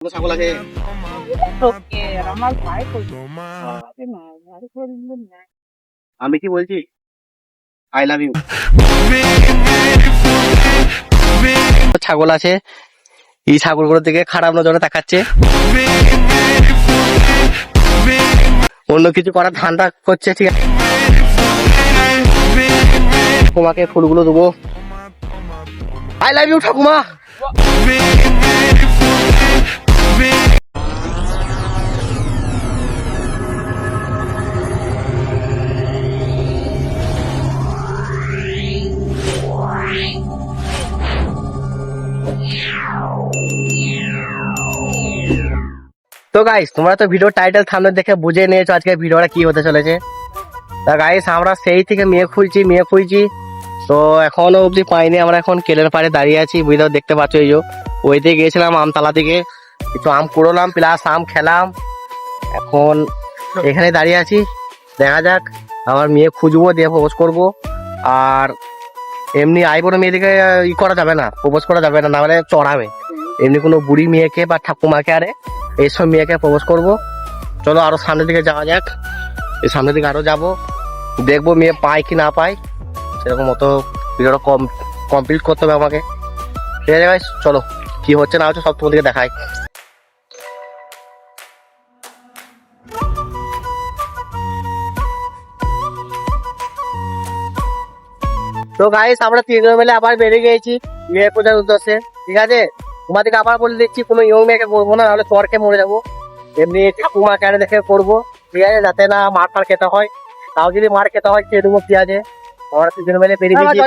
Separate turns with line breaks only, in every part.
ছাগল আছে। আমি কি বলছি, আই লাভ ইউ। ছাগল আছে, এই ছাগলগুলোর দিকে খারাপ নজরে তাকাচ্ছে। অন্য কিছু করার ধান্দা করছে, ঠিক আছে। তোমাকে ফুলগুলো দেবো। আই লাভ ইউ ঠাকুমা। তো গাইস, তোমরা তো ভিডিও টাইটেল থাম্বনেল দেখে বুঝে নিয়েছো আজকে ভিডিওটা কি হতে চলেছে। তা গাইস, আমরা সেই থেকে মেয়ে খুঁজছি তো এখনো অবধি পাইনি। আমরা এখন কেলের পাড়ে দাঁড়িয়ে আছি, বুঝতে দেখতে পাচ্ছ। এই যে ওই দিকে গিয়েছিলাম আমতলা দিকে, একটু আম কুড়োলাম প্লাস আম খেলাম। এখন এখানে দাঁড়িয়ে আছি, দেখা যাক। আমার মেয়ে খুঁজবো, দিয়ে প্রপোজ করবো। আর এমনি আইবুড়ো মেয়েদিকে ই করা যাবে না, প্রপোজ করা যাবে না, না হলে চড়াবে। এমনি কোনো বুড়ি মেয়েকে বা ঠাকুমাকে আরে এইসব মেয়েকে প্রপোজ করবো। চলো আরো সামনের দিকে যাওয়া যাক। এই সামনের দিকে আরো যাবো, দেখবো মেয়ে পায় কি না পায়। সেরকম মতো ভিডিওটা কমপ্লিট করতে হবে আমাকে, ঠিক আছে গাইস। চলো কি হচ্ছে না হচ্ছে সব তোমাদেরকে দেখাই। তো গাইস, আমরা তিনজন মিলে আবার বেরিয়ে গেছি মেয়ে খোঁজার উদ্দেশ্যে, ঠিক আছে। তোমাদেরকে আবার বলে দিচ্ছি, কোনো ইয়ং মেয়েকে করবো না, নাহলে চরকে মরে যাবো। এমনি ঠাকুমা কেন দেখে করবো, ঠিক আছে, যাতে না মার ফার খেতে হয়। তাও যদি মার খেতে হয় খেয়ে দেবো, কি আছে। আমরা তিনজন মিলে বেরিয়ে গেছি।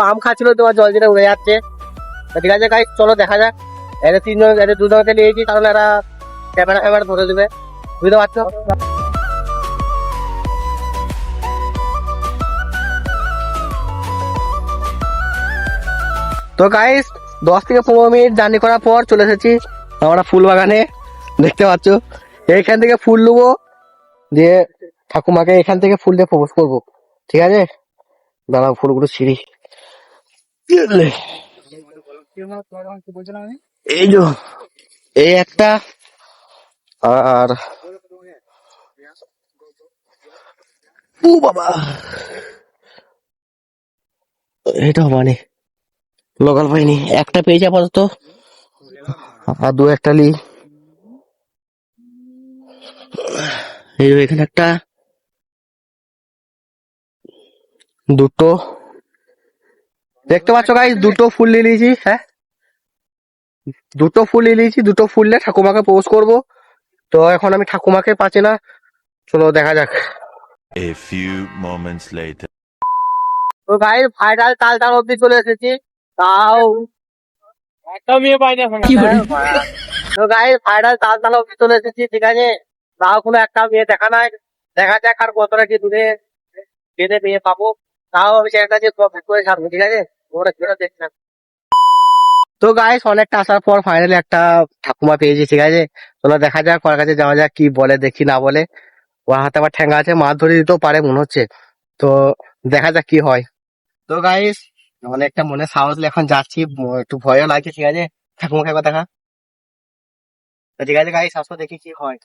আম খাচ্ছিল, তোমার জল যেটা উড়ে যাচ্ছে। ঠিক আছে গাইস, চলো দেখা যাক। এদের দুজনকে নিয়েছি কারণ এরা ক্যামেরা ধরে দেবে, বুঝতে পারছো। তো গাইস, 10 থেকে 15 মিনিট জার্নি করার পর চলে এসেছি আমরা ফুল বাগানে, দেখতে পাচ্ছ। এইখান থেকে ফুল নেবো, দিয়ে ঠাকুমাকে এখান থেকে ফুল দিয়ে প্রপোজ করবো, ঠিক আছে। দাঁড়াও, ফুলগুলো ছিঁড়ি। এই যে এই একটা, আর ও বাবা, এটা মানে লোকাল পাইনি, একটা পেয়েছি আপাতত, আর দু একটা লি। এই যে এখানে একটা, দুটো, দেখতে পাচ্ছ গাইস, দুটো ফুল নিয়ে নিয়েছি। হ্যাঁ, দুটো ফুল নিয়ে নিয়েছি, দুটো ফুল নিয়ে ঠাকুমাকে প্রপোজ করবো। তো এখন আমি ঠাকুমাকে পাচ্ছি না, চলো দেখা যাক।
A few moments later.
তো গাইস, ফাইনাল তাল অব্দি চলে এসেছি, তাও একটা মেয়ে পাই না। তো গাইস, ফাইনাল তাল অব্দি চলে এসেছি, ঠিক আছে। তাও কোনো একটা মেয়ে দেখা নাই, দেখা যাক আর কতটা কি দূরে গেলে মেয়ে পাবো। তাও আমি চেষ্টা করে ছাড়বো, ঠিক আছে। ওরা ঘুরে দেখছিলাম। তো গাইস, অনেকটা আসার পর ফাইনালি একটা ঠাকুমা পেয়েছি, ঠিক আছে। চলো দেখা যাক, ওর কাছে যাওয়া যাক, কি বলে দেখি না বলে। ওর হাতে আবার ঠেঙ্গা আছে, মাছ ধরে দিতেও পারে মনে হচ্ছে। তো দেখা যাক কি হয়। তো গাইস, অনেকটা মনে সাহস নিয়ে এখন যাচ্ছি, একটু ভয়ও লাগছে, ঠিক আছে। ঠাকুমাকে একবার দেখা। তো ঠিক আছে গাইস, আসো দেখি কি হয়।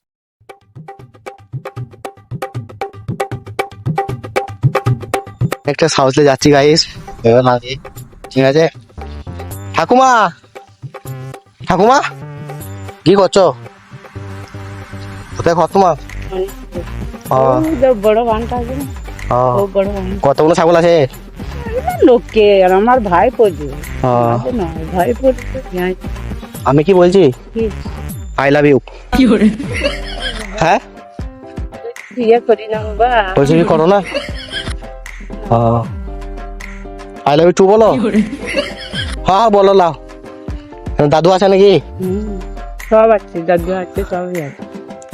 একটা সাহস নিয়ে যাচ্ছি গাইস, ভয়ও লাগে, ঠিক আছে। ঠাকুমা, ঠাকুমা কি করছো? কোথায় ঘর তোমার?
বড় বানটা আছে না, ও বড় বান।
কতগুলো ছাগল আছে?
লোকে আর আমার ভাই পড়বে, ভাই পড়বে।
আমি কি বলছি, আই লাভ ইউ। হ্যাঁ,
বিয়ে করি না বাবা,
বলছি কি করো না? আই লাভ ইউ টু বলো। হ্যাঁ হ্যাঁ বলো, লাও। দাদু আছে নাকি?
সব আছে, দাদু আছে, সবই আছে।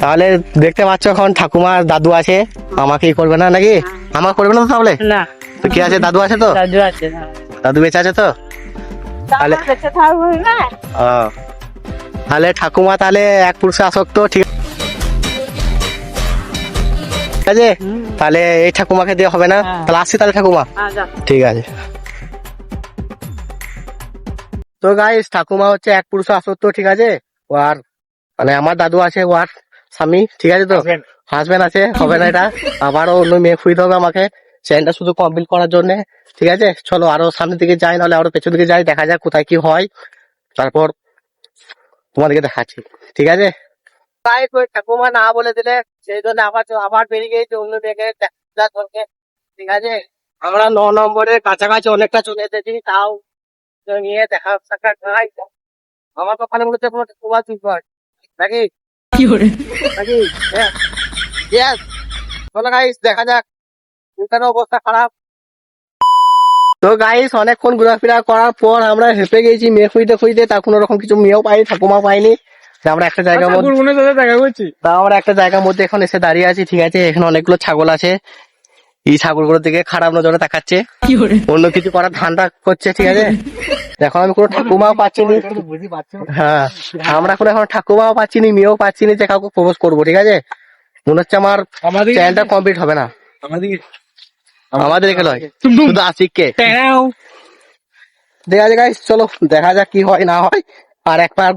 তাহলে দেখতে পাচ্ছ এখন ঠাকুমা দাদু আছে, আমাকে করবে না নাকি? আমার করবে না তো তাহলে?
না,
তো কি আছে, দাদু আছে তো?
দাদু আছে,
দাদু বেঁচে আছে তো? তাহলে
বেঁচে থাকবে না।
তাহলে ঠাকুমা তাহলে এক পুরুষে আসক্ত, ঠিক আছে। তাহলে এই ঠাকুমাকে দিয়ে হবে না, তাহলে আসছি তাহলে ঠাকুমা, ঠিক আছে। তো গাইস ঠাকুমা হচ্ছে এক পুরুষ আসত্ব, ঠিক আছে। ও আর মানে আমার দাদু আছে, ও আর স্বামী, ঠিক আছে তো, হাজবেন্ড আছে, হবে না এটা। আবারও অন্য মেয়ে খুঁজতে হবে আমাকে চ্যানেলটা শুধু কমপ্লিট করার জন্য, ঠিক আছে। চলো আরো সামনের দিকে যাই, নাহলে আরো পেছন দিকে যাই, দেখা যাক কোথায় কি হয়, তারপর তোমাদেরকে দেখাচ্ছি, ঠিক আছে। গাইস ওই ঠাকুমা না বলে দিলে, সেই জন্য আবার বেরিয়ে গেছে অন্য মেয়েকে দেখার জন্য, ঠিক আছে। আমরা 9 নম্বরের কাছাকাছি অনেকটা চলে এসেছি, তাও নিয়ে দেখা সাক্ষাৎ নাই। আমার তো খালি মনে হচ্ছে কোনো ঠাকুমা ঠিক হয় নাকি নাকি Yes. চলো গাইস দেখা যাক, ইন্টারনেট অবস্থা খারাপ। তো গাইস অনেকক্ষণ ঘোরাফেরা করার পর আমরা হেঁপে গেছি মেয়ে খুঁজতে খুঁজতে, তা কোনো রকম কিছু মেয়েও পাইনি, ঠাকুমা পাইনি। তা আমরা একটা জায়গার মধ্যে
দেখা করছি।
তা আমরা একটা জায়গার মধ্যে এখন এসে দাঁড়িয়ে আছি, ঠিক আছে। এখানে অনেকগুলো ছাগল আছে, এই ছাগলগুলোর দিকে খারাপ নজরে তাকাচ্ছে, অন্য কিছু করার ধান্দা করছে, ঠিক আছে। এখন আমি কোনো ঠাকুমাও পাচ্ছি নি, হ্যাঁ আমরা এখন ঠাকুমাও পাচ্ছি নি, মেয়েও পাচ্ছি নি যে কাউকে প্রপোজ করবো, ঠিক আছে। মনে হচ্ছে আমার চ্যানেলটা কমপ্লিট হবে না, আমাদের এখানে নয়, শুধু আশিককে। ঠিক আছে গাইস চলো দেখা যাক কি হয় না হয়। আর একবার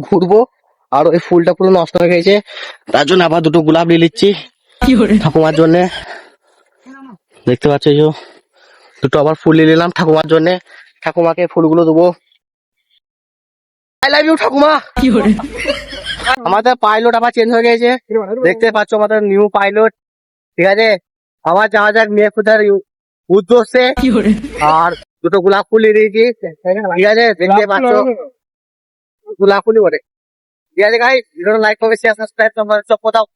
ঘুরবো, আর ওই ফুলটা পুরো নষ্ট হয়ে গেছে, তার জন্য আবার দুটো গোলাপ নিয়ে নিচ্ছি ঠাকুমার জন্য। দেখতে পাচ্ছ এই যে দুটো আবার ফুল নিয়ে নিলাম ঠাকুমার জন্য, ঠাকুমাকে ফুলগুলো দেবো। আই লাভ ইউ ঠাকুমা। আমাদের পাইলট আবার চেঞ্জ হয়ে গেছে, দেখতে পাচ্ছ আমাদের নিউ পাইলট, ঠিক আছে। আবার যাওয়া যাক মেয়ে খুঁজার উদ্দেশ্যে, আর দুটো গোলাপ ফুল নিয়ে দিয়েছি, ঠিক আছে। দেখতে পাচ্ছ গোলাপ ফুলই বটে, ঠিক আছে গাইস। ভিডিওটা লাইক করবে, শেয়ার সাবস্ক্রাইব সব কোথাও।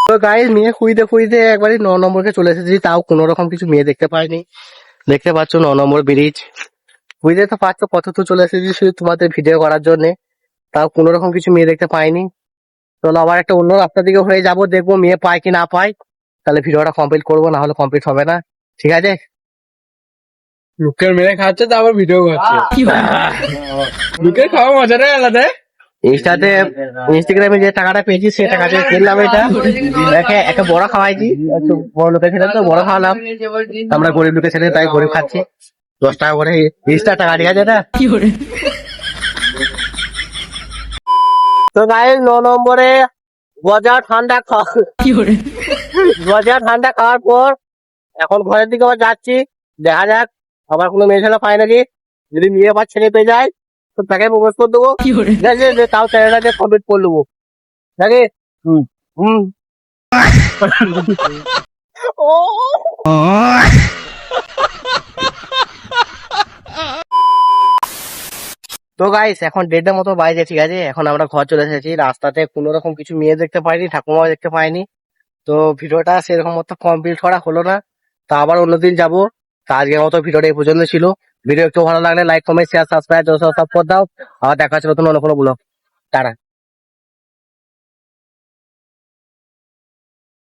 তো গাইস মেয়ে খুঁজতে খুঁজতে একবারই 9 নম্বরকে চলে এসেছি, তাও কোনো রকম কিছু মেয়ে দেখতে পাইনি। দেখতে পাচ্ছ 9 নম্বর ব্রিজ, বুঝতে তো পারছো কত তো চলে এসেছি শুধু তোমাদের ভিডিও করার জন্য, তাও কোনো রকম কিছু মেয়ে দেখতে পাইনি। চলো আবার একটা অন্য রাস্তা দিকে হয়ে যাবো, দেখবো মেয়ে পায় কি না পায়, তাহলে ভিডিওটা কমপ্লিট করবো, না হলে কমপ্লিট হবে না, ঠিক আছে।
লোকের মেরে খাচ্ছে তারপর ভিডিও করছে, লোকের খাওয়া মজাটাই আলাদা।
ইনস্টাতে ইনস্টাগ্রামে যে টাকাটা পেয়েছি সে টাকা দিয়ে কিনলাম এটা, দেখে একটা বড় খাওয়াইছি, একটু বড় লোকের ছেলে তো বড় খাওয়ালাম, আমরা গরিব লোকের ছেলে তাই গরিব খাচ্ছি, 10 টাকা করে ইনস্টা টাকা, ঠিক আছে না। তো গাইস 9 নম্বরে গজা ঠান্ডা খাওয়ার পর এখন ঘরের দিকে আবার যাচ্ছি, দেখা যাক আবার কোনো মেয়ে ছেলে পায় নাকি। যদি মেয়ে বা ছেলে পেয়ে যায় তো তাকে প্রপোজ করে দেবো, ঠিক আছে। যে তাও চ্যানেলটাকে কমপ্লিট করে দেবো, নাকি। হুম তো গাইস এখন 1:30 মতো বাজে, ঠিক আছে। এখন আমরা ঘর চলে এসেছি, রাস্তাতে কোনো রকম কিছু মেয়ে দেখতে পাইনি, ঠাকুমাও দেখতে পাইনি। তো ভিডিওটা সেরকম মতো কমপ্লিট করা হলো না, তো আবার অন্যদিন যাবো। তো আজকের মতো ভিডিওটা এই পর্যন্ত ছিল। ভিডিও একটু ভালো লাগলে লাইক কমেন্ট শেয়ার সাবস্ক্রাইব সব করে দাও। আবার দেখা হচ্ছে নতুন অন্য কোনো ব্লগ। টাটা।